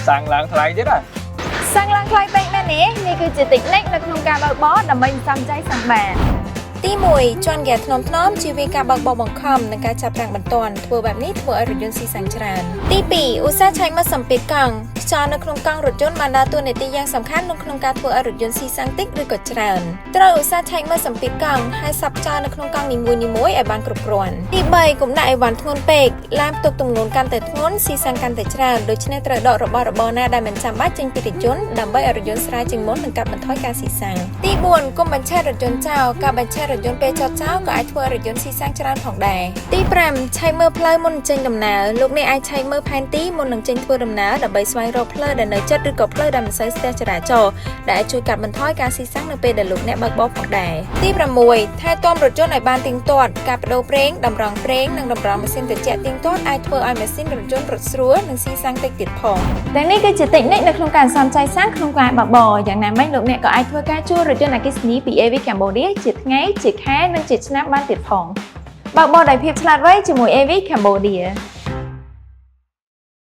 สั่งล้างไทยchứ à សាំងឡើងថ្លៃពេកមែនទេនេះគឺជាតិចនិចនៅក្នុងការបើកបរដើម្បីសំចៃសាំងបានទី1ជាន់ហ្គាធ្នមធ្នមជាវាការបើកបរបង្ខំនិងការចាប់តាំងបន្ទាន់ធ្វើបែបនេះធ្វើឲ្យរថយន្តស៊ីសាំងច្រើនទី2ឧស្សាហ៍ឆែកមកសម្ពាធកង់ខ្យល់នៅក្នុងកង់រថយន្តបានដើរតួនាទីយ៉ាងសំខាន់ក្នុងការធ្វើឲ្យរថយន្តស៊ីសាំងតិចឬក៏ច្រើនត្រូវឧស្សាហ៍ឆែកមកសម្ពាធកង់ហើយសាប់ខ្យល់នៅក្នុងកង់នីមួយៗឲ្យបានគ្រប់គ្រាន់ទី3កុំដាក់អីវ៉ាន់ធ្ងន់ពេកឡានផ្ទុកទម្ងន់កាន់តែធ្ងន់ស៊ីសាំងកាន់តែច្រើនដូច្នេះត្រូវដករបស់របរណាដែលមិនចាំបាច់ចេញពីរថយន្តដើម្បីឲ្យរថយន្តស្រាលជាងមុននិងកាត់បន្ថយការស៊ីសាំងទី4កុំបញ្ឆេះរថយន្តចោលការបញ្ឆេះរថយន្តពេលចតចោលក៏អាចធ្វើឲ្យរថយន្តស៊ីសាំងច្រើនផងដែរទី5ឆែកមើលផ្លូវមុនចេញដំណើរលោកអ្នកអាចឆែកមើលផែនទីមុននឹងចេញធ្វើដំណើរដើម្បីស្វែងរកផ្លូវដែលនៅជិតឬក៏ផ្លូវដែលមិនសូវស្ទះចរាចរណ៍ដែលអាចជួយកាត់បន្ថយការស៊ីសាំងនៅពេលដែលលោកអ្នកបើកបរផងដែរទី6ថែទាំរថយន្តឲ្យបានទៀងទាត់ការបដូរប្រេងតម្រង់ប្រេងនិងតម្រង់ម៉ាស៊ីនត្រជាក់ទៀងទាត់អាចធ្វើឲ្យម៉ាស៊ីនរថយន្តរត់ស្រួលនិងស៊ីសាំងតិចទៀតផងទាំងនេះគឺជាតិចនិចនៅក្នុងការសំចៃសាំងក្នុងការបើកបរយ៉ាងណាមិញលោកអ្នកក៏អាចធ្វើការជួលរថយន្តអគ្គិសនីពី AV Cambodia ជាថ្ងៃជាខែនិងជាឆ្នាំបានទៀតផងបើកបរដោយភាពឆ្លាតវៃជាមួយ AV Cambodia